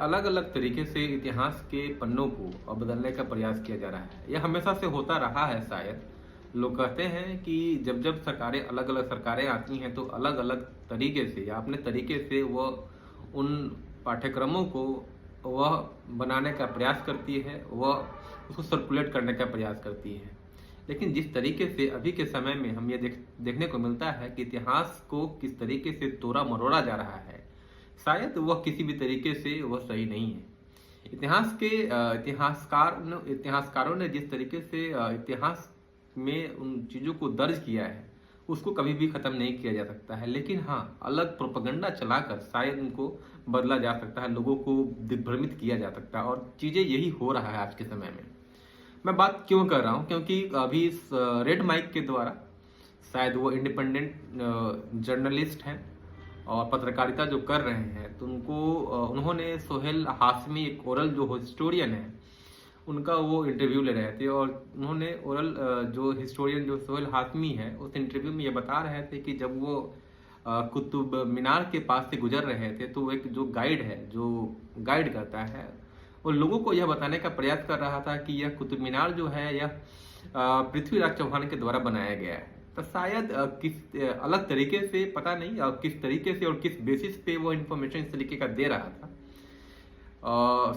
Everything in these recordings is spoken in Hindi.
अलग अलग तरीके से इतिहास के पन्नों को बदलने का प्रयास किया जा रहा है। यह हमेशा से होता रहा है शायद। लोग कहते हैं कि जब जब सरकारें अलग अलग सरकारें आती हैं तो अलग अलग तरीके से या अपने तरीके से वह उन पाठ्यक्रमों को वह बनाने का प्रयास करती है, वह उसको सर्कुलेट करने का प्रयास करती है। लेकिन जिस तरीके से अभी के समय में हम ये देखने को मिलता है कि इतिहास को किस तरीके से तोड़ा मरोड़ा जा रहा है, शायद वह किसी भी तरीके से वह सही नहीं है। इतिहास के इतिहासकारों ने जिस तरीके से इतिहास में उन चीज़ों को दर्ज किया है, उसको कभी भी ख़त्म नहीं किया जा सकता है। लेकिन हाँ, अलग प्रोपेगेंडा चलाकर शायद उनको बदला जा सकता है, लोगों को दिग्भ्रमित किया जा सकता है, और चीज़ें यही हो रहा है आज के समय में। मैं बात क्यों कर रहा हूँ, क्योंकि अभी इस रेड माइक के द्वारा शायद वो इंडिपेंडेंट जर्नलिस्ट हैं और पत्रकारिता जो कर रहे हैं, तो उन्होंने सोहेल हाशमी, एक ओरल जो हिस्टोरियन है, उनका वो इंटरव्यू ले रहे थे। और उन्होंने ओरल जो हिस्टोरियन जो सोहेल हाशमी है, उस इंटरव्यू में ये बता रहे थे कि जब वो कुतुब मीनार के पास से गुजर रहे थे तो एक जो गाइड है, जो गाइड करता है, वो लोगों को यह बताने का प्रयास कर रहा था कि यह कुतुब मीनार जो है यह पृथ्वीराज चौहान के द्वारा बनाया गया है। तो शायद किस अलग तरीके से, पता नहीं किस तरीके से और किस बेसिस पे वो इन्फॉर्मेशन इस तरीके का दे रहा था।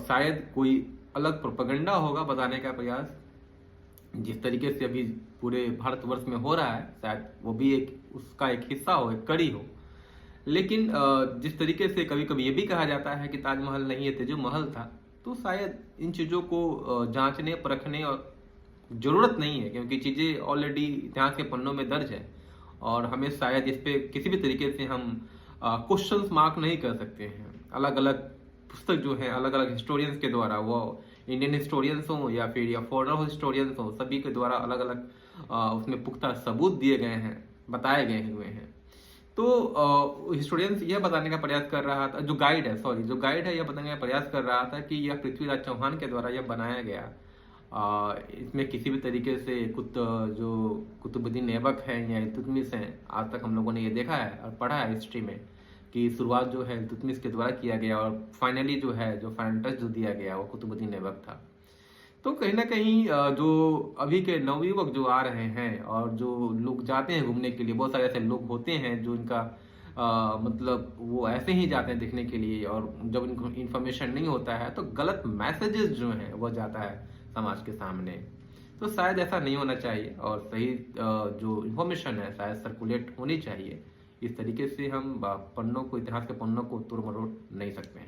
शायद कोई अलग प्रोपेगेंडा होगा बताने का प्रयास, जिस तरीके से अभी पूरे भारतवर्ष में हो रहा है, शायद वो भी उसका एक हिस्सा हो, एक कड़ी हो। लेकिन जिस तरीके से कभी कभी ये भी कहा जाता है कि ताजमहल नहीं है, तेजो महल था, तो शायद इन चीज़ों को जांचने परखने और जरूरत नहीं है, क्योंकि चीज़ें ऑलरेडी इतिहास के पन्नों में दर्ज है और हमें शायद इस पे किसी भी तरीके से हम क्वेश्चंस मार्क नहीं कर सकते हैं। अलग अलग पुस्तक जो है, अलग अलग हिस्टोरियंस के द्वारा, वो इंडियन हिस्टोरियंस हो या फिर या फॉरेनर हिस्टोरियंस हो, सभी के द्वारा अलग अलग उसमें पुख्ता सबूत दिए गए हैं, बताए गए हुए हैं। तो हिस्टोरियंस यह बताने का प्रयास कर रहा था, जो गाइड है यह बताने का प्रयास कर रहा था कि यह पृथ्वीराज चौहान के द्वारा यह बनाया गया। इसमें किसी भी तरीके से जो कुतुबुद्दीन ऐबक है या इल्तुतमिश हैं, आज तक हम लोगों ने ये देखा है और पढ़ा है हिस्ट्री में कि शुरुआत जो है इल्तुतमिश के द्वारा किया गया और फाइनली जो फाइनल टच जो दिया गया वो कुतुबुद्दीन ऐबक था। तो कहीं ना कहीं जो अभी के नवयुवक जो आ रहे हैं और जो लोग जाते हैं घूमने के लिए, बहुत सारे ऐसे लोग होते हैं जो इनका मतलब वो ऐसे ही जाते हैं देखने के लिए, और जब इनको इन्फॉर्मेशन नहीं होता है तो गलत मैसेजेस जो हैं वो जाता है समाज के सामने। तो शायद ऐसा नहीं होना चाहिए और सही जो इन्फॉर्मेशन है शायद सर्कुलेट होनी चाहिए। इस तरीके से हम पन्नों को, इतिहास के पन्नों को तोड़ मरोड़ नहीं सकते हैं।